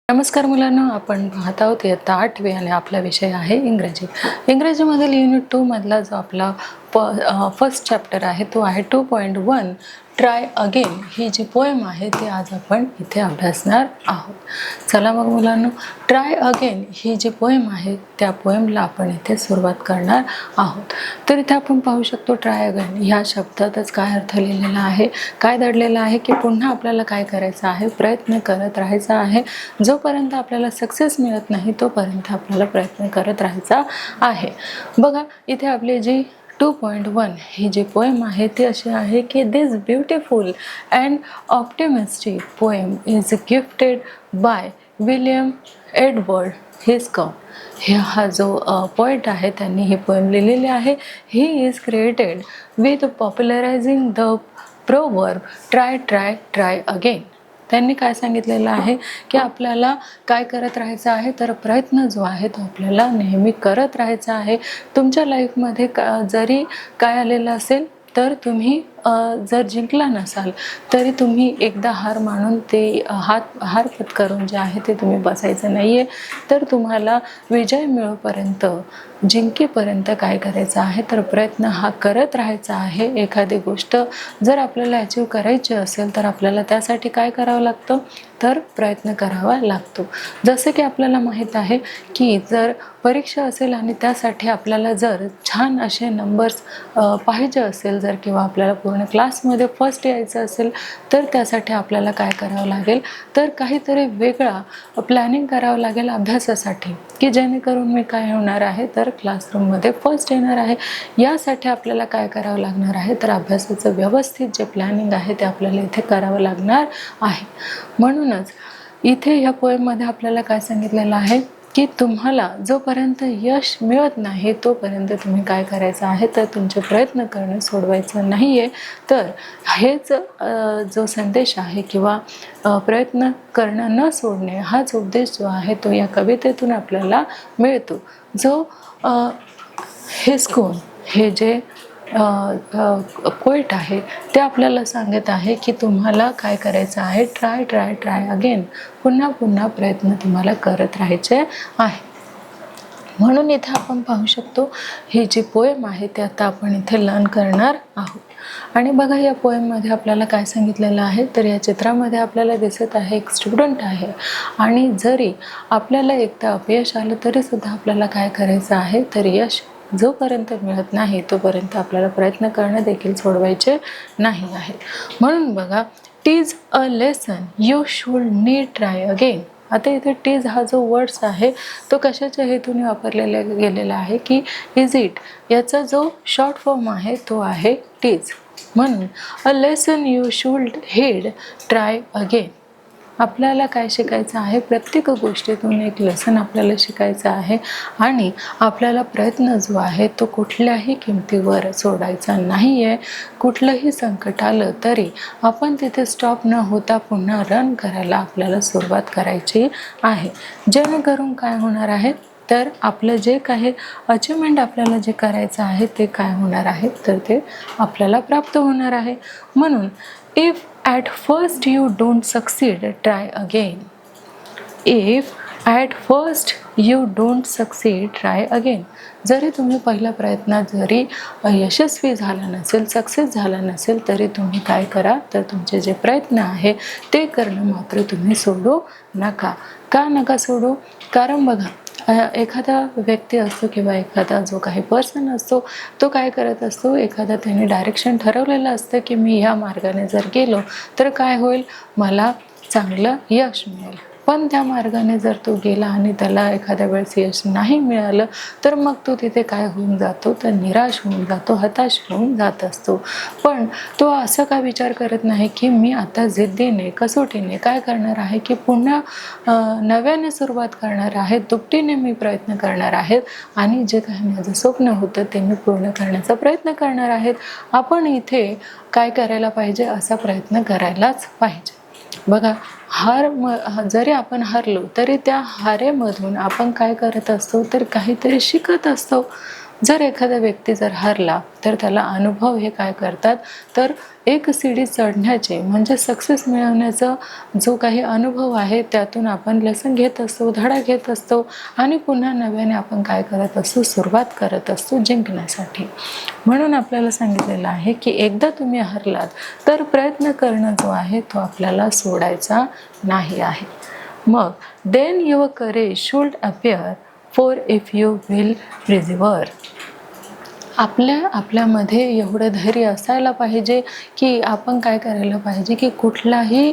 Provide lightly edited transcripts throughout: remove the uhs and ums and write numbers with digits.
नमस्कार मुलांनो, आपण पाहत आहोत इयत्ता 8वी आणि आपला विषय आहे इंग्रजी. इंग्रजीमधील युनिट 2 मधला जो आपला फर्स्ट चॅप्टर आहे तो आहे 2.1 ट्राय अगेन. ही जी पोएम आहे ती आज आपण इथे अभ्यासणार आहोत. चला मग मुलांनो, ट्राय अगेन ही जी पोएम आहे त्या पोएमला आपण इथे सुरुवात करणार आहोत. तर इथे आपण पाहू शकतो ट्राय अगेन ह्या शब्दातच काय अर्थ लिहिलेला आहे, काय दडलेला आहे की पुन्हा आपल्याला काय करायचं आहे, प्रयत्न करत राहायचा आहे. जोपर्यंत आपल्याला सक्सेस मिळत नाही तोपर्यंत आपल्याला प्रयत्न करत राहायचा आहे. बघा इथे आपली जी 2.1 ही जी पोएम आहे ती अशी आहे की this beautiful and optimistic poem is gifted by William Edward हिस्कॉम. हा जो पोएट आहे त्यांनी ही पोएम लिहिलेली आहे. He is created with popularising the proverb try try try again. त्यांनी काय सांगितलेलं आहे की आपल्याला काय करत राहायचं आहे, तर प्रयत्न जो आहे तो आपल्याला नेहमी करत राहायचा आहे. तुमच्या लाईफमध्ये जरी काय आलेलं असेल तर तुम्ही जर जिंकला नसाल तरी तुम्ही एकदा हार मानून ते हार पत्करून जे आहे ते तुम्ही बसायचं नाही आहे. तर तुम्हाला विजय मिळोपर्यंत, जिंकेपर्यंत काय करायचं आहे, तर प्रयत्न हा करत राहायचा आहे. एखादी गोष्ट जर आपल्याला अचीव करायची असेल तर आपल्याला त्यासाठी काय करावं लागतं, तर प्रयत्न करावा लागतो. जसं की आपल्याला माहीत आहे की जर परीक्षा असेल आणि त्यासाठी आपल्याला जर छान असे नंबर्स पाहिजे असेल जर किंवा आपल्याला पूर्ण क्लासमध्ये फर्स्ट यायचं असेल तर त्यासाठी आपल्याला काय करावं लागेल, तर काहीतरी वेगळा प्लॅनिंग करावं लागेल अभ्यासासाठी की जेणेकरून मी काय होणार आहे, तर क्लासरूममध्ये फर्स्ट येणार आहे. यासाठी आपल्याला काय करावं लागणार आहे, तर अभ्यासाचं व्यवस्थित जे प्लॅनिंग आहे ते आपल्याला इथे करावं लागणार आहे. म्हणूनच इथे या पोएममध्ये आपल्याला काय सांगितलेलं आहे की तुम्हाला जोपर्यंत यश मिळत नाही तोपर्यंत तुम्ही काय करायचं आहे, तर तुमचे प्रयत्न करणं सोडवायचं नाही आहे. तर हेच जो संदेश आहे किंवा प्रयत्न करणं न सोडणे हाच उपदेश जो आहे तो या कवितेतून आपल्याला मिळतो. जो हिस्कॉम हे जे पोएट आहे ते आपल्याला सांगत आहे की तुम्हाला काय करायचं आहे, ट्राय ट्राय ट्राय अगेन. पुन्हा पुन्हा प्रयत्न तुम्हाला करत राहायचे आहे. म्हणून इथे आपण पाहू शकतो ही जी पोएम आहे ते आता आपण इथे लर्न करणार आहोत. आणि बघा या पोएममध्ये आपल्याला काय सांगितलेलं आहे, तर या चित्रामध्ये आपल्याला दिसत आहे एक स्टुडंट आहे आणि जरी आपल्याला एकदा अपयश आलं तरीसुद्धा आपल्याला काय करायचं आहे, तर यश जोपर्यंत मिळत नाही तोपर्यंत आपल्याला प्रयत्न करणं देखील सोडवायचे नाही आहे. म्हणून बघा teaches a lesson you should need try again. आता इथे टीज हा जो वर्ड्स आहे तो कशाच्या हेतूने वापरलेला गेलेला आहे की इज इट, याचा जो शॉर्ट फॉर्म आहे तो आहे टीज. म्हणून a lesson you should heed try again. आपल्याला काय शिकायचं आहे, प्रत्येक गोष्टीतून एक लेसन आपल्याला शिकायचं आहे आणि आपल्याला प्रयत्न जो आहे तो कुठल्याही किमतीवर सोडायचा नाही आहे. कुठलंही संकट आलं तरी आपण तिथे स्टॉप न होता पुन्हा रन करायला आपल्याला सुरुवात करायची आहे. जेणेकरून काय होणार आहे, तर आपलं जे काही अचिव्हमेंट आपल्याला जे करायचं आहे ते काय होणार आहे, तर ते आपल्याला प्राप्त होणार आहे. म्हणून if at first you don't succeed, try again. If at first you don't succeed, try again. जरी तुम्ही पहिल्या प्रयत्नात जरी यशस्वी झाला नसेल, सक्सेस झाला नसेल तरी तुम्ही काय करा, तर तुमचे जे प्रयत्न आहे ते करणं मात्र तुम्ही सोडू नका. का नका सोडू, कारण बघा एखादा व्यक्ती असतो किंवा एखादा जो काही पर्सन असतो तो काय करत असतो, एखादा त्याने डायरेक्शन ठरवलेलं असतं की मी ह्या मार्गाने जर गेलो तर काय होईल, मला चांगलं यश मिळेल. पण त्या मार्गाने जर तो गेला आणि त्याला एखाद्या वेळेस यश नाही मिळालं तर मग तो तिथे काय होऊन जातो, तर निराश होऊन जातो, हताश होऊन जात असतो. पण तो असं का विचार करत नाही की मी आता जिद्दीने, कसोटीने काय करणार आहे की पुन्हा नव्याने सुरुवात करणार आहे, दुपटीने मी प्रयत्न करणार आहे आणि जे काही माझं स्वप्न होतं ते मी पूर्ण करण्याचा प्रयत्न करणार आहेत. आपण इथे काय करायला पाहिजे, असा प्रयत्न करायलाच पाहिजे. बघा जरी आपण हरलो तरी त्या हारेमधून आपण काय करत असतो, तर काहीतरी शिकत असतो. जर एखादा व्यक्ती जर हरला तर त्याला अनुभव हे काय करतात, तर एक सीडी चढण्याचे म्हणजे सक्सेस मिळवण्याचा जो काही अनुभव आहे त्यातून आपण लेसन घेत असतो, धडा घेत असतो आणि पुन्हा नव्याने आपण काय करत असतो, सुरुवात करत असतो जिंकण्यासाठी. म्हणून आपल्याला सांगितलेलं आहे की एकदा तुम्ही हरलात तर प्रयत्न करणं जो आहे तो आपल्याला सोडायचा नाही आहे. मग then your courage should appear for if you will persevere. आपल्यामध्ये एवढं धैर्य असायला पाहिजे की आपण काय करायला पाहिजे की कुठल्याही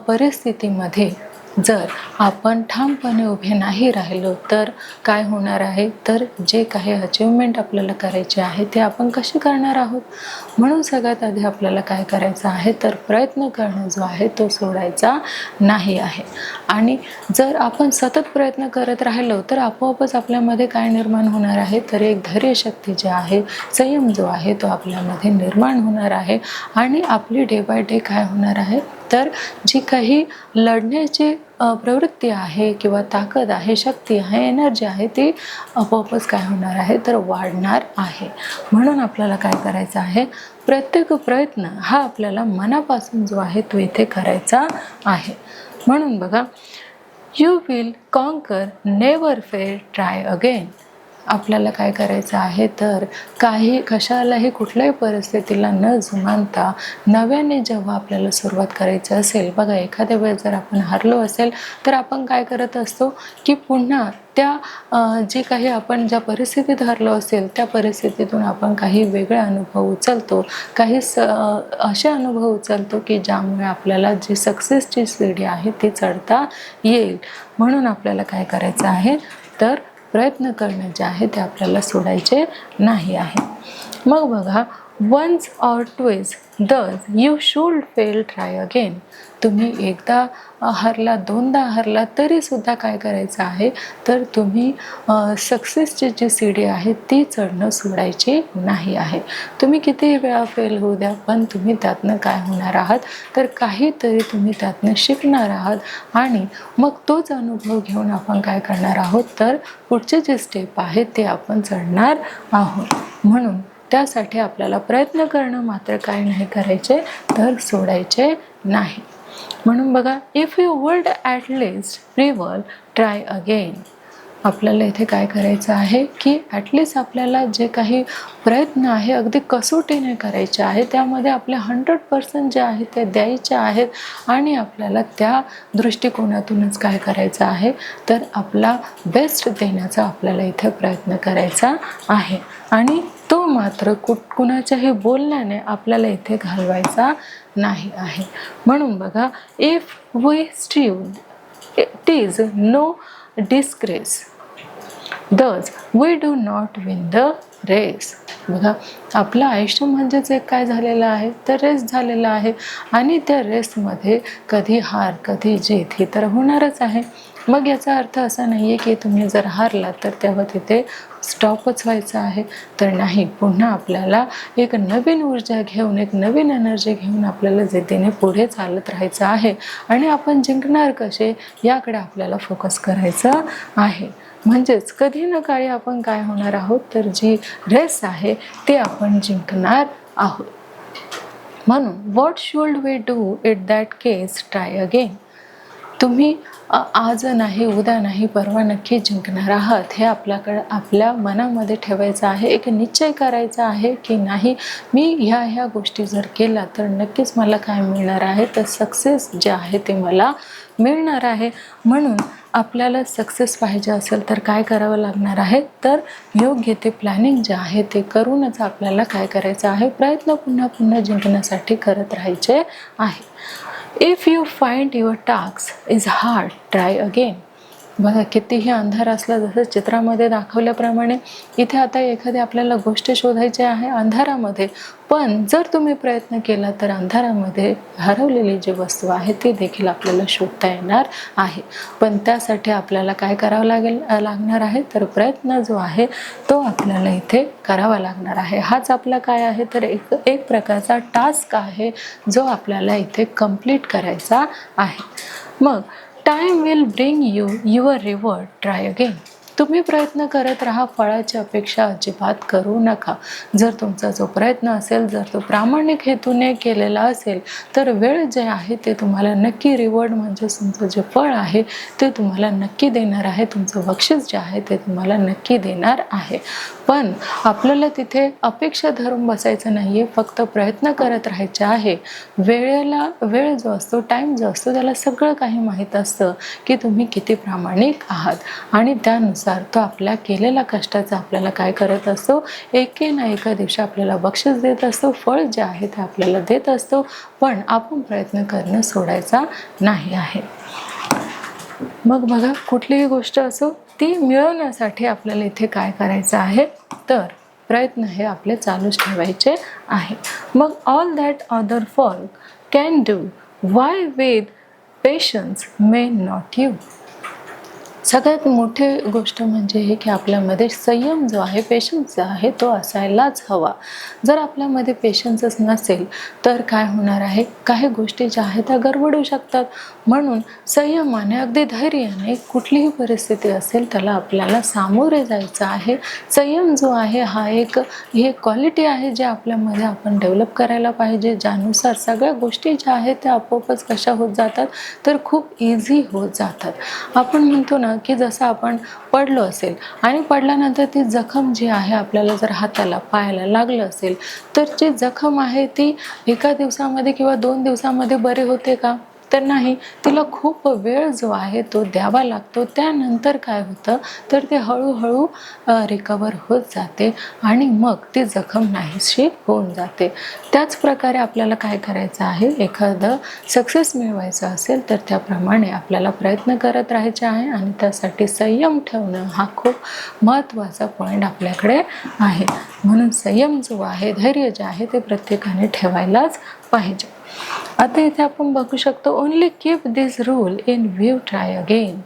परिस्थितीमध्ये जर आपण ठामपणे उभे नाही राहिलो तर काय होणार आहे, तर जे काही अचिव्हमेंट आपल्याला करायचे आहे ते आपण कसे करणार आहोत. म्हणून सगळ्यात आधी आपल्याला काय करायचं आहे, तर प्रयत्न करणं जो आहे तो सोडायचा नाही आहे. आणि जर आपण सतत प्रयत्न करत राहिलो तर आपोआपच आपल्यामध्ये काय निर्माण होणार आहे, तर एक धैर्यशक्ती जी आहे, संयम जो आहे तो आपल्यामध्ये निर्माण होणार आहे. आणि आपली डे बाय डे काय होणार आहे, तर जी काही लढण्याची प्रवृत्ती आहे किंवा ताकद आहे, शक्ती आहे, एनर्जी आहे, ती आपोआपच काय होणार आहे, तर वाढणार आहे. म्हणून आपल्याला काय करायचं आहे, प्रत्येक प्रयत्न हा आपल्याला मनापासून जो आहे तो इथे करायचा आहे. म्हणून बघा, you will conquer, never fail, try again. आपल्याला काय करायचं आहे, तर कशालाही कुठल्याही परिस्थितीला न जुमानता नव्याने जेव्हा आपल्याला सुरुवात करायची असेल, बघा एखाद्या वेळेस जर आपण हरलो असेल तर आपण काय करत असतो की पुन्हा त्या जे काही आपण ज्या परिस्थितीत हरलो असेल त्या परिस्थितीतून आपण काही वेगळे अनुभव उचलतो, काही असे अनुभव उचलतो की ज्यामुळे आपल्याला जी सक्सेसची सीडी आहे ती चढता येईल. म्हणून आपल्याला काय करायचं आहे, तर प्रयत्न करणं जे आहे ते आपल्याला सोडायचे नाही आहे. मग बघा, वन्स ऑर ट्वेज दस you should fail, try again. तुम्ही एकदा हरला, दोनदा हरला तरी सुद्धा काय करायचं आहे, तर तुम्ही सक्सेसची जी सीडी आहे ती चढणं सोडायची नाही आहे. तुम्ही कितीही वेळा फेल होऊ द्या, पण तुम्ही त्यातनं काय होणार आहात, तर काहीतरी तुम्ही त्यातनं शिकणार आहात आणि मग तोच अनुभव घेऊन आपण काय करणार आहोत, तर पुढचे जे स्टेप आहे ते आपण चढणार आहोत. म्हणून त्यासाठी आपल्याला प्रयत्न करणं मात्र काय नाही करायचे, तर सोडायचे नाही. म्हणून बघा, if you would at least prevail, try again. आपल्याला इथे काय करायचं आहे की ॲटलिस्ट आपल्याला जे काही प्रयत्न आहे अगदी कसोटीने करायचे आहे, त्यामध्ये आपले 100% जे आहे ते द्यायचे आहेत आणि आपल्याला त्या दृष्टिकोनातूनच काय करायचं आहे, तर आपला बेस्ट देण्याचा आपल्याला इथे प्रयत्न करायचा आहे. आणि तो मात्र कुणाच्याही बोलण्याने आपल्याला इथे घालवायचा नाही आहे. म्हणून बघा, if we strive it is no disgrace, thus we do not win the race. बघा, आपलं आयुष्य म्हणजेच एक काय झालेलं आहे, तर रेस झालेला आहे आणि त्या रेसमध्ये कधी हार कधी जीत ही तर होणारच आहे. मग याचा अर्थ असा नाही आहे की तुम्ही जर हारला तर तेव्हा तिथे स्टॉपच व्हायचं आहे, तर नाही, पुन्हा आपल्याला एक नवीन ऊर्जा घेऊन, एक नवीन एनर्जी घेऊन आपल्याला जिद्दीने पुढे चालत राहायचं आहे. आणि आपण जिंकणार कसे याकडे आपल्याला फोकस करायचं आहे. म्हणजेच कधी ना काळी आपण काय होणार आहोत, तर जी रेस आहे ते आपण जिंकणार आहोत. म्हणून what should we do it that case, try again. तुम्ही आज नाही, उद्या नाही, परवा नक्की जिंकणार आहात हे आपल्या मनामध्ये ठेवायचं आहे. एक निश्चय करायचा आहे की नाही, मी ह्या गोष्टी जर केल्या तर नक्कीच मला काय मिळणार आहे, तर सक्सेस जे आहे ते मला मिळणार आहे. म्हणून आपल्याला सक्सेस पाहिजे असेल तर काय करावं लागणार आहे, तर योग्य ते प्लॅनिंग जे आहे ते करूनच आपल्याला काय करायचं आहे, प्रयत्न पुन्हा पुन्हा जिंकण्यासाठी करत राहायचे आहे. If you find your task is hard, try again. बघा, कितीही अंधार असला, जसं चित्रामध्ये दाखवल्याप्रमाणे इथे आता एखादी आपल्याला गोष्ट शोधायची आहे अंधारामध्ये, पण जर तुम्ही प्रयत्न केला तर अंधारामध्ये हरवलेली जी वस्तू आहे ती देखील आपल्याला शोधता येणार आहे. पण त्यासाठी आपल्याला काय करावं लागणार आहे, तर प्रयत्न जो आहे तो आपल्याला इथे करावा लागणार आहे. हाच आपला काय आहे, तर एक प्रकारचा टास्क आहे जो आपल्याला इथे कंप्लीट करायचा आहे. मग time will bring you your reward, try again. तुम्ही प्रयत्न करत राहा, फळाची अपेक्षा अजिबात करू नका. जर तुमचा जो प्रयत्न असेल, जर तो प्रामाणिक हेतूने केलेला असेल, तर वेळ जे आहे ते तुम्हाला नक्की रिवॉर्ड म्हणजे तुमचं जे फळ आहे ते तुम्हाला नक्की देणार आहे. तुमचं बक्षीस जे आहे ते तुम्हाला नक्की देणार आहे. पण आपल्याला तिथे अपेक्षा धरून बसायचं नाहीये, फक्त प्रयत्न करत राहायचे आहे. वेळ जो असतो, टाइम जो असतो, त्याला सगळं काही माहीत असतं की तुम्ही किती प्रामाणिक आहात आणि त्यानुसार तो आपल्या केलेल्या कष्टाचा आपल्याला काय करत असतो, एके ना एका दिवशी आपल्याला बक्षीस देत असतो, फळ जे आहे ते आपल्याला देत असतो. पण आपण प्रयत्न करणं सोडायचा नाही आहे. मग बघा, कुठलीही गोष्ट असो ती मिळवण्यासाठी आपल्याला इथे काय करायचं आहे, तर प्रयत्न हे आपले चालूच ठेवायचे आहे. मग all that other folk can do Y with patience may not you. सगळ्यात मोठी गोष्ट म्हणजे हे की आपल्यामध्ये संयम जो आहे, पेशन्स जो आहे तो असायलाच हवा. जर आपल्यामध्ये पेशन्सच नसेल तर काय होणार आहे, काही गोष्टी ज्या आहेत त्या गडबडू शकतात. म्हणून संयमाने, अगदी धैर्याने कुठलीही परिस्थिती असेल त्याला आपल्याला सामोरे जायचं आहे. संयम जो आहे हा एक क्वालिटी आहे जे आपल्यामध्ये आपण डेव्हलप करायला पाहिजे, ज्यानुसार सगळ्या गोष्टी ज्या आहेत त्या आपोआपच कशा होत जातात, तर खूप इझी होत जातात. आपण म्हणतो ना की जसं आपण पडलो असेल आणि पडल्यानंतर ती जखम जी आहे आपल्याला जर हाताला पायाला लागलं असेल तर जी जखम आहे ती एका दिवसामध्ये किंवा 2 दिवसामध्ये बरे होते का, तर नाही. तिला खूप वेळ जो आहे तो द्यावा लागतो. त्यानंतर काय होतं तर ते हळूहळू रिकवर होत जाते आणि मग ती जखम नाहीशी होऊन जाते. त्याच प्रकारे आपल्याला काय करायचं आहे, एखादं सक्सेस मिळवायचं असेल तर त्याप्रमाणे आपल्याला प्रयत्न करत राहायचे आहे आणि त्यासाठी संयम ठेवणं हा खूप महत्त्वाचा पॉईंट आपल्याकडे आहे. म्हणून संयम जो आहे, धैर्य जे आहे ते प्रत्येकाने ठेवायलाच पाहिजे. आता इथे आपण बघू शकतो, only keep this rule in view, try again.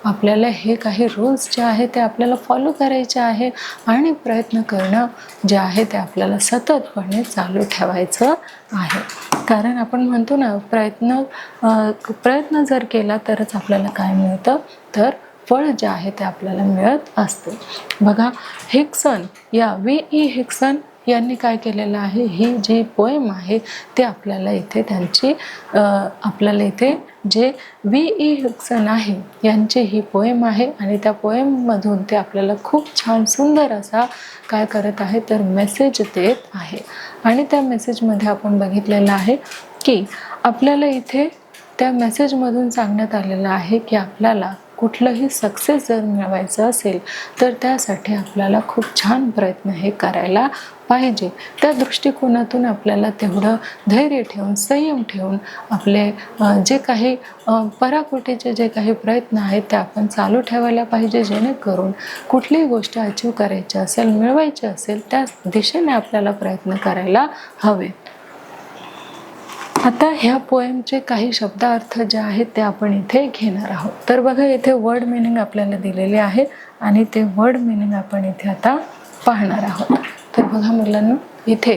आपल्याला हे काही रूल्स जे आहे ते आपल्याला फॉलो करायचे आहे आणि प्रयत्न करणं जे आहे ते आपल्याला सततपणे चालू ठेवायचं आहे. कारण आपण म्हणतो ना, प्रयत्न जर केला तरच आपल्याला काय मिळतं, तर फळ जे आहे ते आपल्याला मिळत असते. बघा, हिक्सन या V.E. हिक्सन यांनी काय केलेलं आहे, ही जी पोएम आहे ते आपल्याला इथे आपल्याला इथे जे V.E. हिक्सन आहे यांची ही पोएम आहे आणि त्या पोएममधून ते आपल्याला खूप छान सुंदर असा काय करत आहे, तर मेसेज देत आहे. आणि त्या मेसेजमध्ये आपण बघितलेलं आहे की आपल्याला इथे त्या मेसेजमधून सांगण्यात आलेलं आहे की आपल्याला कुठलंही सक्सेस जर मिळवायचं असेल तर त्यासाठी आपल्याला खूप छान प्रयत्न हे करायला पाहिजे. त्या दृष्टिकोनातून आपल्याला तेवढं धैर्य ठेवून, संयम ठेवून आपले जे काही पराकोटीचे जे काही प्रयत्न आहेत ते आपण चालू ठेवायला पाहिजे, जेणेकरून कुठलीही गोष्ट अचीव करायची असेल, मिळवायची असेल, त्या दिशेने आपल्याला प्रयत्न करायला हवे. आता ह्या पोएमचे काही शब्दार्थ जे आहेत ते आपण इथे घेणार आहोत. तर बघा, इथे वर्ड मिनिंग आपल्याला दिलेले आहे आणि ते वर्ड मिनिंग आपण इथे आता पाहणार आहोत. तर बघा मुलांना, इथे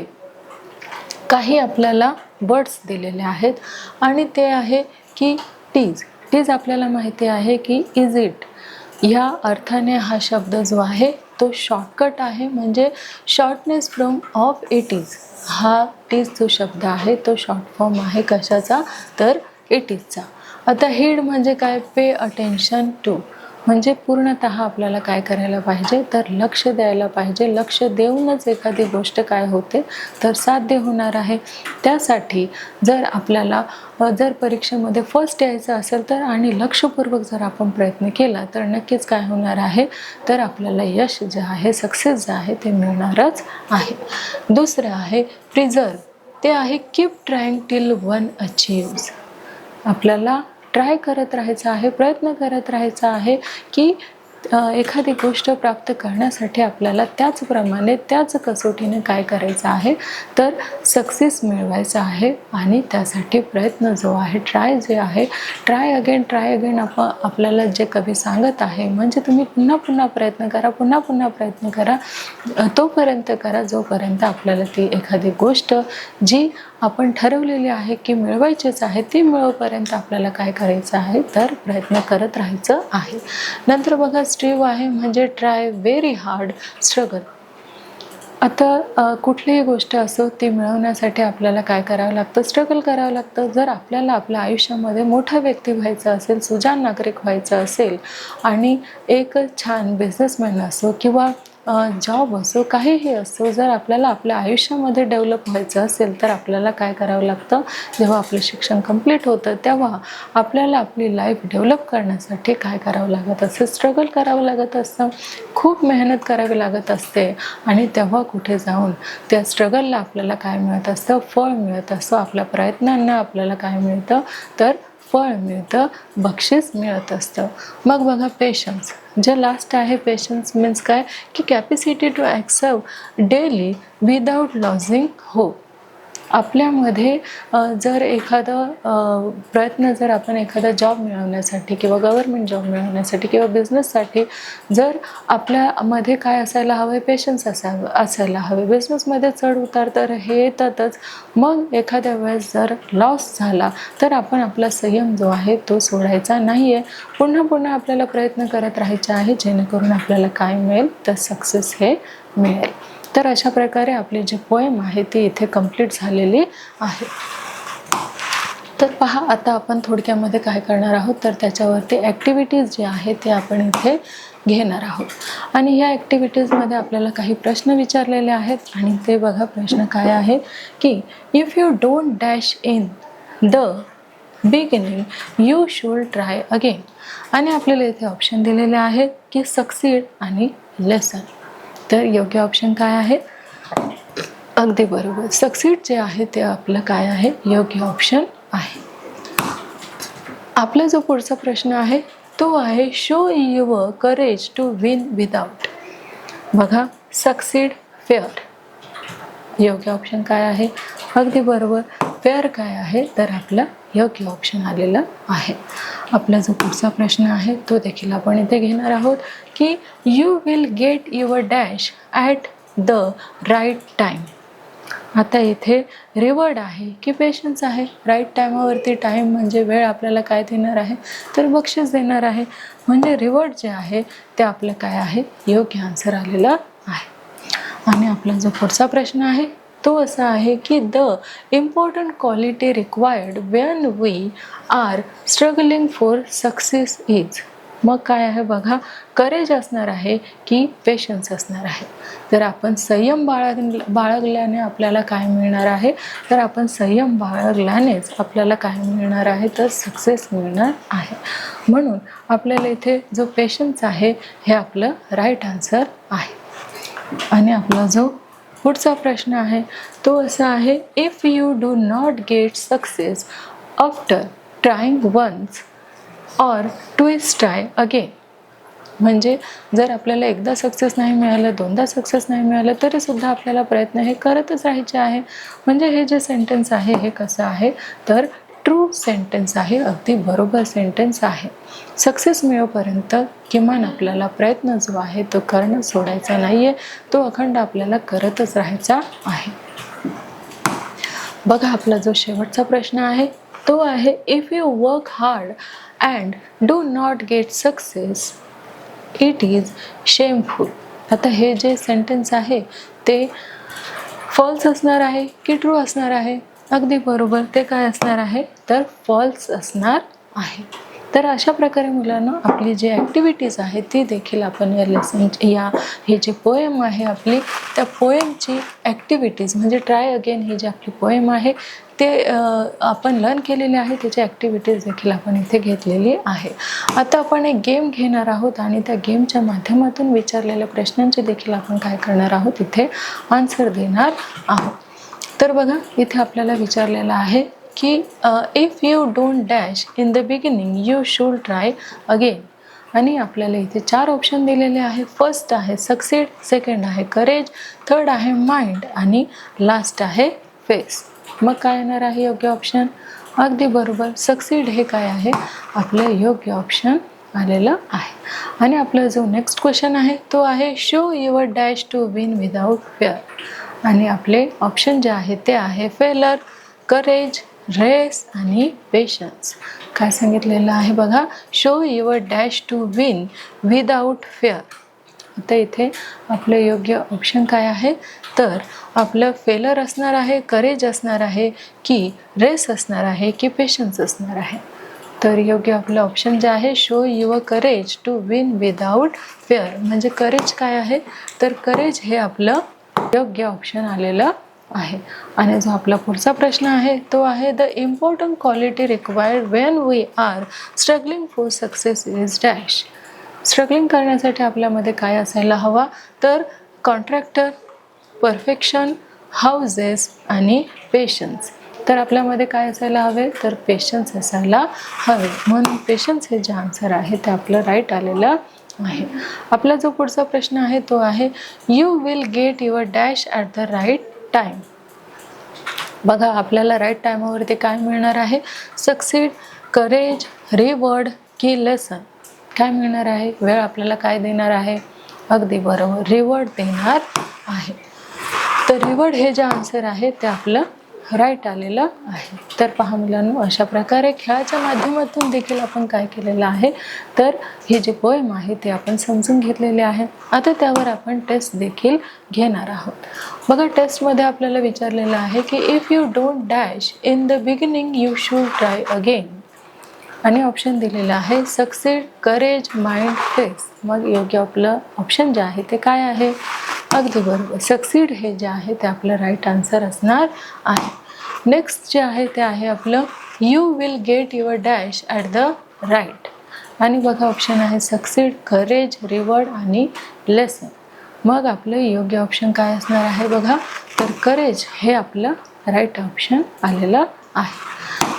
काही आपल्याला वर्ड्स दिलेले आहेत आणि ते आहे की टीज आपल्याला माहिती आहे की इज इट ह्या अर्थाने हा शब्द जो आहे तो शॉर्टकट आहे, म्हणजे shortness from of it is. हा टीज जो शब्द आहे तो शॉर्ट फॉर्म आहे कशाचा, तर इट इजचा. आता हीड म्हणजे काय, पे अटेन्शन टू, म्हणजे पूर्णतः आपल्याला काय करायला पाहिजे, तर लक्ष द्यायला पाहिजे. लक्ष देऊनच एखादी गोष्ट काय होते, तर साध्य होणार आहे. त्यासाठी जर आपल्याला परीक्षेमध्ये फर्स्ट यायचं असेल तर आणि लक्षपूर्वक जर आपण प्रयत्न केला तर नक्कीच काय होणार आहे, तर आपल्याला यश जे आहे, सक्सेस जे आहे ते मिळणारच आहे. दुसरं आहे प्रिझर्व, ते आहे keep trying till one achieves. आपल्याला ट्राय करत राहायचं आहे, प्रयत्न करत राहायचा आहे की एखादी गोष्ट प्राप्त करण्यासाठी आपल्याला त्याचप्रमाणे, त्याच कसोटीने काय करायचं आहे, तर सक्सेस मिळवायचा आहे. आणि त्यासाठी प्रयत्न जो आहे, ट्राय अगेन आपल्याला जे कवी सांगत आहे, म्हणजे तुम्ही पुन्हा पुन्हा प्रयत्न करा, पुन्हा पुन्हा प्रयत्न करा, तोपर्यंत करा जोपर्यंत आपल्याला ती एखादी गोष्ट जी आपण ठरवलेली आहे की मिळवायचीच आहे, ती मिळवपर्यंत आपल्याला काय करायचं आहे तर प्रयत्न करत राहायचं आहे. नंतर बघा स्ट्रीव आहे म्हणजे ट्राय व्हेरी हार्ड स्ट्रगल. आता कुठलीही गोष्ट असो ती मिळवण्यासाठी आपल्याला काय करावं लागतं, स्ट्रगल करावं लागतं. जर आपल्याला आपल्या आयुष्यामध्ये मोठा व्यक्ती व्हायचं असेल, सुजाण नागरिक व्हायचं असेल आणि एक छान बिझनेसमॅन असो किंवा जॉब असो, काहीही असो, जर आपल्याला आपल्या आयुष्यामध्ये डेव्हलप व्हायचं असेल तर आपल्याला काय करावं लागतं, जेव्हा आपलं शिक्षण कंप्लीट होतं तेव्हा आपल्याला आपली लाईफ डेव्हलप करण्यासाठी काय करावं लागत असतं, स्ट्रगल करावं लागत असतं, खूप मेहनत करावी लागत असते. आणि तेव्हा कुठे जाऊन त्या स्ट्रगलला आपल्याला काय मिळत असतं, फळ मिळत असतं. आपल्या प्रयत्नांना आपल्याला काय मिळतं तर फळ मिळतं, बक्षीस मिळत असतं. मग बघा पेशन्स, जे लास्ट आहे पेशन्स मीन्स काय की capacity to accept delay without losing hope. आपल्यामध्ये जर प्रयत्न जर आपण एखादा जॉब मिळवण्यासाठी किंवा गव्हर्नमेंट जॉब मिळवण्यासाठी किंवा बिझनेससाठी जर आपल्यामध्ये काय असायला हवं आहे, पेशन्स असायला हवे. बिझनेसमध्ये चढ उतार तर हे येतातच. मग एखाद्या वेळेस जर लॉस झाला तर आपण आपला संयम जो आहे तो सोडायचा नाही आहे. पुन्हा पुन्हा आपल्याला प्रयत्न करत राहायचे आहे जेणेकरून आपल्याला काय मिळेल तर सक्सेस हे मिळेल. तर अशा प्रकारे आपली जी पोएम आहे ती इथे कंप्लीट झालेली आहे. तर पहा आता आपण थोडक्यामध्ये काय करणार आहोत तर त्याच्यावरती ॲक्टिव्हिटीज जे आहे ते आपण इथे घेणार आहोत. आणि ह्या ॲक्टिव्हिटीजमध्ये आपल्याला काही प्रश्न विचारलेले आहेत आणि ते बघा प्रश्न काय आहे की if you don't dash in the beginning you should try again. आणि आपल्याला इथे ऑप्शन दिलेले आहेत की सक्सीड आणि लेसन. तर योग्य ऑप्शन काय आहे, अगदी बरोबर, सक्सीड जे आहे ते आपलं काय आहे, योग्य ऑप्शन आहे. आपला जो पुढचा प्रश्न आहे तो आहे show your courage to win without. बघा सक्सीड फेअर, योग्य ऑप्शन काय आहे, अगदी बरोबर, फेअर काय आहे तर आपलं योग्य ऑप्शन आलेलं आहे. आपला जो पुढचा प्रश्न आहे तो देखील आपण इथे घेणार आहोत की you will get your dash at the right time. आता इथे रिवॉर्ड आहे की पेशन्स आहे. राईट टायमावरती, टाईम म्हणजे वेळ आपल्याला काय देणार आहे तर बक्षीस देणार आहे. म्हणजे रिवॉर्ड जे आहे ते आपलं काय आहे, योग्य आन्सर आलेलं आहे. आणि आपला जो पुढचा प्रश्न आहे तो असा आहे की the important quality required when we are struggling for success is. मग काय आहे बघा, करेज असणार आहे की पेशन्स असणार आहे. तर आपण संयम बाळगल्याने आपल्याला काय मिळणार आहे तर आपण संयम बाळगल्यानेच आपल्याला काय मिळणार आहे तर सक्सेस मिळणार आहे. म्हणून आपल्याला इथे जो पेशन्स आहे हे आपलं राईट आन्सर आहे. आणि आपला जो पुढचा प्रश्न आहे तो असा आहे if you do not get success after trying once or twice try again. म्हणजे जर आपल्याला एकदा सक्सेस नाही मिळालं, दोनदा सक्सेस नाही मिळालं तरी सुद्धा आपल्याला प्रयत्न हे करतच राहायचे आहे. म्हणजे हे जे सेंटेन्स आहे हे कसं आहे तर ट्रू सेंटेन्स आहे, अगदी बरोबर सेंटेन्स आहे. सक्सेस मिळेपर्यंत किमान आपल्याला प्रयत्न जो आहे तो करणं सोडायचा नाही आहे, तो अखंड आपल्याला करतच राहायचा आहे. बघा आपला जो शेवटचा प्रश्न आहे तो आहे if you work hard and do not get success it is shameful. आता हे जे सेंटेन्स आहे ते फॉल्स असणार आहे की ट्रू असणार आहे, अगदी बरोबर, ते काय असणार आहे तर फॉल्स असणार आहे. तर अशा प्रकारे मुलांना आपली जी ॲक्टिव्हिटीज आहे ती देखील आपण हे जे पोएम आहे आपली त्या पोएमची ॲक्टिव्हिटीज म्हणजे ट्राय अगेन ही जी आपली पोएम आहे ते आपण लर्न केलेले आहे, त्याची ॲक्टिव्हिटीज देखील आपण इथे घेतलेली आहे. आता आपण एक गेम घेणार आहोत आणि त्या गेमच्या माध्यमातून विचारलेल्या प्रश्नांचे देखील आपण काय करणार आहोत इथे आन्सर देणार आहोत. तर बघा इथे आपल्याला विचारलेलं आहे की if you don't dash in the beginning you should try again. आणि आपल्याला इथे 4 ऑप्शन दिलेले आहे. फर्स्ट आहे सक्सीड, सेकंड आहे करेज, थर्ड आहे माइंड आणि लास्ट आहे फेस. मग काय येणार आहे योग्य ऑप्शन, अगदी बरोबर, सक्सीड हे काय आहे आपलं योग्य ऑप्शन आलेलं आहे. आणि आपला जो नेक्स्ट क्वेश्चन आहे तो आहे show your dash to win without fair. आणि आपले ऑप्शन जे आहे ते आहे फेलर, करेज, रेस आणि पेशन्स. काय सांगितलेलं आहे बघा, show your dash to win without fair. आता इथे आपलं योग्य ऑप्शन काय आहे, तर आपलं फेलर असणार आहे, करेज असणार आहे, की रेस असणार आहे, की पेशन्स असणार आहे. तर योग्य आपलं ऑप्शन जे आहे, show your courage to win without fair. म्हणजे करेज काय आहे, तर करेज हे आपलं योग्य ऑप्शन आलेलं आहे. आणि जो आपला पुढचा प्रश्न आहे तो आहे, the important quality required when we are struggling for success is dash. Struggling करण्यासाठी आपल्यामध्ये काय असायला हवा, तर कॉन्ट्रॅक्टर, परफेक्शन, हाऊसेस आणि पेशन्स. तर आपल्यामध्ये काय असायला हवे, तर पेशन्स असायला हवे. म्हणून पेशन्स हे जे आन्सर आहे ते आपलं राईट आलेलं आहे. आपला जो पुढचा प्रश्न आहे तो आहे, you will get your dash at the right time. बघा आपल्याला राईट टाईमावरती काय मिळणार आहे, सक्सीड, करेज, रिवॉर्ड की लेसन. काय मिळणार आहे, वेळ आपल्याला काय देणार आहे, अगदी बरोबर, रिवॉर्ड देणार आहे. तर रिवॉर्ड हे जे आन्सर आहे ते आपलं राईट आलेलं आहे. तर पहा मुलांनो, अशा प्रकारे खेळाच्या माध्यमातून देखील आपण काय केलेलं आहे, तर हे जे पोएम आहे ते आपण समजून घेतलेले आहे. आता त्यावर आपण टेस्ट देखील घेणार आहोत. बघा टेस्टमध्ये आपल्याला विचारलेलं आहे की if you don't dash in the beginning you should try again. आणि ऑप्शन दिलेलं आहे, सक्सीड, करेज, माइंड, फेस. मग योग्य आपलं ऑप्शन जे आहे ते काय आहे, अगदी बरोबर, सक्सीड हे जे आहे ते आपलं राईट आन्सर असणार आहे. नेक्स्ट जे आहे ते आहे आपलं, you will get your dash at the right. आणि बघा ऑप्शन आहे सक्सीड, करेज, रिवॉर्ड आणि लेसन. मग आपलं योग्य ऑप्शन काय असणार आहे बघा, तर करेज हे आपलं राईट ऑप्शन आलेलं आहे.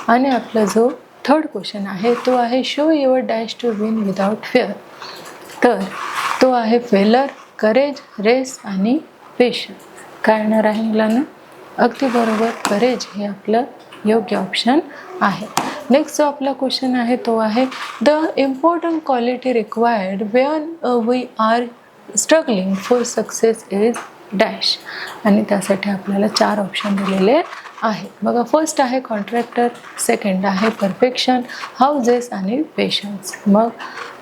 आणि आपला जो थर्ड क्वेश्चन आहे तो आहे, show your dash to win without fair. तर तो आहे फेलर, करेज, रेस आणि पेशन्स. काय येणार आहे मुलांना, अगदी बरोबर, करेज हे आपलं योग्य ऑप्शन आहे. नेक्स्ट जो आपला क्वेश्चन आहे तो आहे, the important quality required when we are struggling for success is dash. आणि त्यासाठी आपल्याला 4 ऑप्शन दिलेले आहे. बघा फर्स्ट आहे कॉन्ट्रॅक्टर, सेकंड आहे परफेक्शन, हाऊसेस आणि पेशन्स. मग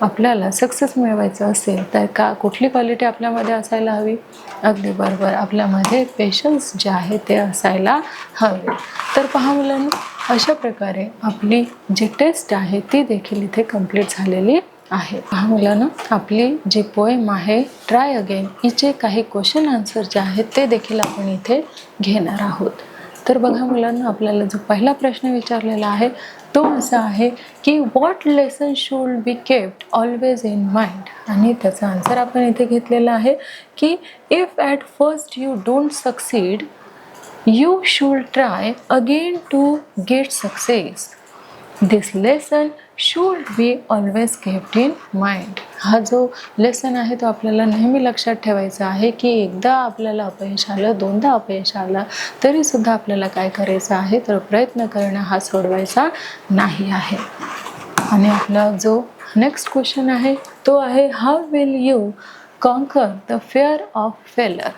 आपल्याला सक्सेस मिळवायचं असेल तर कुठली क्वालिटी आपल्यामध्ये असायला हवी, अगदी बरोबर, आपल्यामध्ये पेशन्स जे आहे ते असायला हवे. तर पहा मुलांनो, अशा प्रकारे आपली जी टेस्ट आहे ती देखील इथे कंप्लीट झालेली आहे. पहा मुलांनो, आपली जी पोएम आहे ट्राय अगेन हिचे काही क्वेश्चन आन्सर जे आहेत ते देखील आपण इथे घेणार आहोत. तर बघा मुलांना, आपल्याला जो पहिला प्रश्न विचारलेला आहे तो असा आहे की what lesson should be kept always in mind. आणि त्याचा आन्सर आपण इथे घेतलेला आहे की if at first you don't succeed you should try again to get success. This lesson should be always kept in mind. हा जो लेसन आहे तो आपल्याला नेहमी लक्षात ठेवायचा आहे की एकदा आपल्याला अपयश आलं, दोनदा अपयश आलं तरीसुद्धा आपल्याला काय करायचं आहे, तर प्रयत्न करणं हा सोडवायचा नाही आहे. आणि आपला जो नेक्स्ट क्वेश्चन आहे तो आहे, how will you conquer the fair of फेलर.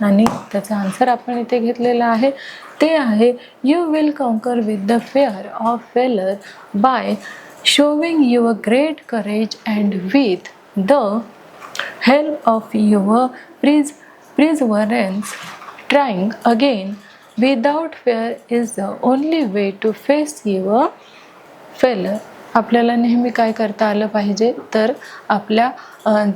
आणि त्याचा आन्सर आपण इथे घेतलेला आहे, ते आहे, you will conquer with the fair of फेलर bye showing your great courage and with the help of your perseverance. Trying again without fear is the only way to face your failure. आपल्याला नेहमी काय करता आलं पाहिजे, तर आपल्या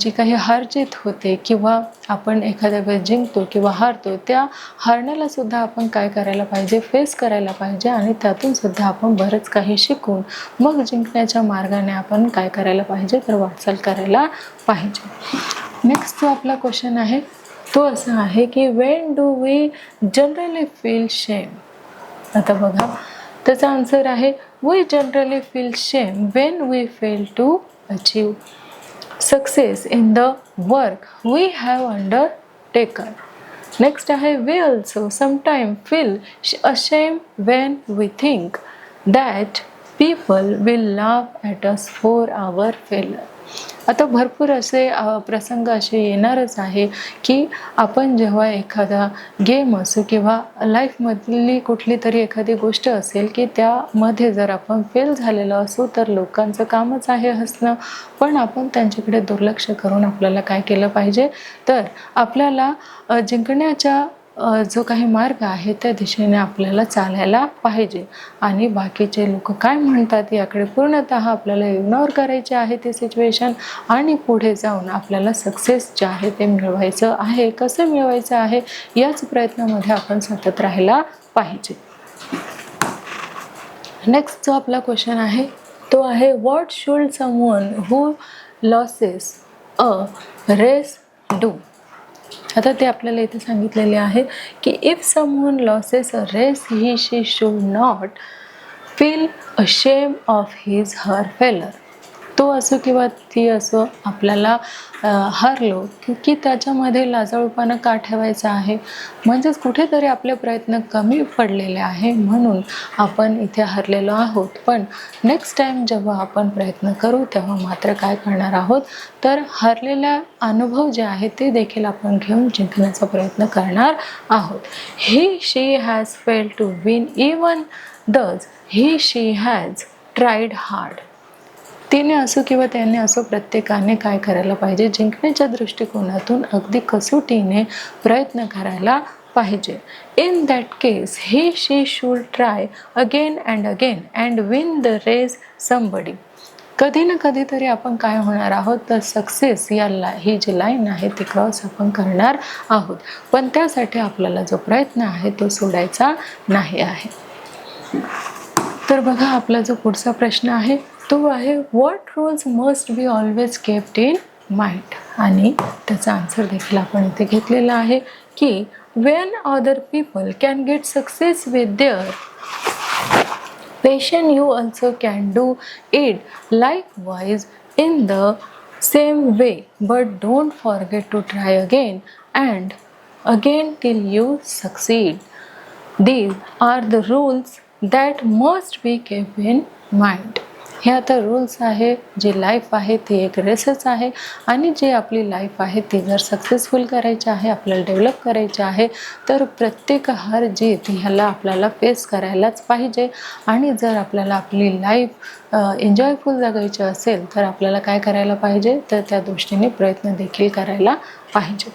जी काही हारजीत होते किंवा आपण एखाद्या वेळेस जिंकतो किंवा हारतो, त्या हारण्याला सुद्धा आपण काय करायला पाहिजे, फेस करायला पाहिजे. आणि त्यातून सुद्धा आपण बरंच काही शिकून मग जिंकण्याच्या मार्गाने आपण काय करायला पाहिजे, तर वाटचाल करायला पाहिजे. नेक्स्ट जो आपला क्वेश्चन आहे तो असा आहे की when do we generally feel shame. आता बघा त्याचा आन्सर आहे, we generally feel shame when we fail to achieve success in the work we have undertaken. Next आहे, we also sometime feel ashamed when we think that people will laugh at us for our failure. आता भरपूर असे प्रसंग असे येणारच आहे की आपण जेव्हा एखादा गेम असो किंवा लाईफमधली कुठली तरी एखादी गोष्ट असेल की त्यामध्ये जर आपण फेल झालेलो असू तर लोकांचं कामच आहे हसणं, पण आपण त्यांच्याकडे दुर्लक्ष करून आपल्याला काय केलं पाहिजे, तर आपल्याला जिंकण्याच्या जो काही मार्ग आहे त्या दिशेने आपल्याला चालायला पाहिजे आणि बाकीचे लोक काय म्हणतात याकडे पूर्णतः आपल्याला इग्नोर करायचे आहे ते सिच्युएशन आणि पुढे जाऊन आपल्याला सक्सेस जे आहे ते मिळवायचं आहे. कसं मिळवायचं आहे याच प्रयत्नामध्ये आपण सतत राहायला पाहिजे. नेक्स्ट जो आपला क्वेश्चन आहे तो आहे what should someone who loses a race do. आता ते आपल्याला इथे सांगितलेले आहे की if someone loses a race he she should not feel ashamed of his her failure. तो असो किंवा ती असो आपल्याला हारलो की त्याच्यामध्ये लाजाळूपणा का ठेवायचा आहे, म्हणजेच कुठेतरी आपले प्रयत्न कमी पडलेले आहे म्हणून आपण इथे हरलेलो आहोत. पण नेक्स्ट टाइम जेव्हा आपण प्रयत्न करू तेव्हा मात्र काय करणार आहोत, तर हरलेला अनुभव जे आहे ते देखील आपण घेऊन जिंकण्याचा प्रयत्न करणार आहोत. He she has failed to win even though he she has tried hard. तिने असो किंवा त्याने असो प्रत्येकाने काय करायला पाहिजे, जिंकण्याच्या दृष्टिकोनातून अगदी कसोटीने प्रयत्न करायला पाहिजे. In that case he she should try again and win the race somebody. कधी ना कधीतरी आपण काय होणार आहोत, तर सक्सेस ही जी लाईन आहे ती क्रॉस आपण करणार आहोत, पण त्यासाठी आपल्याला जो प्रयत्न आहे तो सोडायचा नाही आहे. तर बघा आपला जो पुढचा प्रश्न आहे तो आहे what rules must be always kept in mind. आणि त्याचा आन्सर देखील आपण इथे घेतलेला आहे की when other people can get success with their patience you also can do it likewise in the same way but don't forget to try again and again till you succeed. These are the rules that must be kept in mind. हे आता rules आहे, जी life आहे ती एक research आहे आणि जी आपली life आहे ती जर सक्सेसफुल करायची आहे, आपल्याला डेव्हलप करायची आहे, तर प्रत्येक हार जीत ह्याला आपल्याला फेस करायलाच पाहिजे. आणि जर आपल्याला आपली लाईफ एन्जॉयफुल जगायची असेल तर आपल्याला काय करायला पाहिजे, तर त्या दृष्टीने प्रयत्न देखील करायला पाहिजे.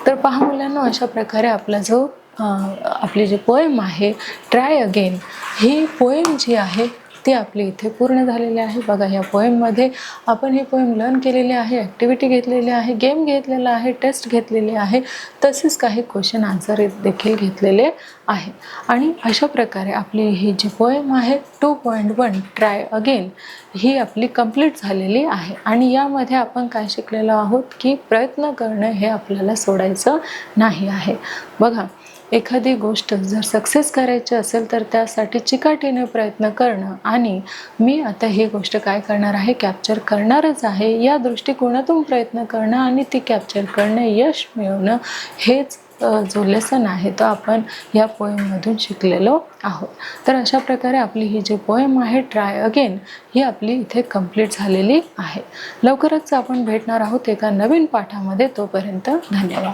तर पहा मुलांना, अशा प्रकारे आपला जो आपली जी पोएम आहे ट्राय अगेन, ही पोएम जी आहे ती आपली इथे पूर्ण झालेली आहे. बघा ह्या पोएममध्ये आपण ही पोएम लर्न केलेली आहे, ॲक्टिव्हिटी घेतलेली आहे, गेम घेतलेला आहे, टेस्ट घेतलेली आहे, तसेच काही क्वेश्चन आन्सर देखील घेतलेले आहे. आणि अशा प्रकारे आपली ही जी पोएम आहे 2.1 ट्राय अगेन ही आपली कंप्लीट झालेली आहे. आणि यामध्ये आपण काय शिकलेलो आहोत की प्रयत्न करणं हे आपल्याला सोडायचं नाही आहे. बघा एखादी गोष्ट जर सक्सेस करायची असेल तर त्यासाठी चिकाटीने प्रयत्न करणं आणि मी आता ही गोष्ट काय करणार आहे, कॅप्चर करणारच आहे या दृष्टिकोनातून प्रयत्न करणं आणि ती कॅप्चर करणं, यश मिळवणं, हेच जो लेसन आहे तो आपण या पोएममधून शिकलेलो आहोत. तर अशा प्रकारे आपली ही जी पोएम आहे ट्राय अगेन ही आपली इथे कंप्लीट झालेली आहे. लवकरच आपण भेटणार आहोत एका नवीन पाठामध्ये. तोपर्यंत धन्यवाद.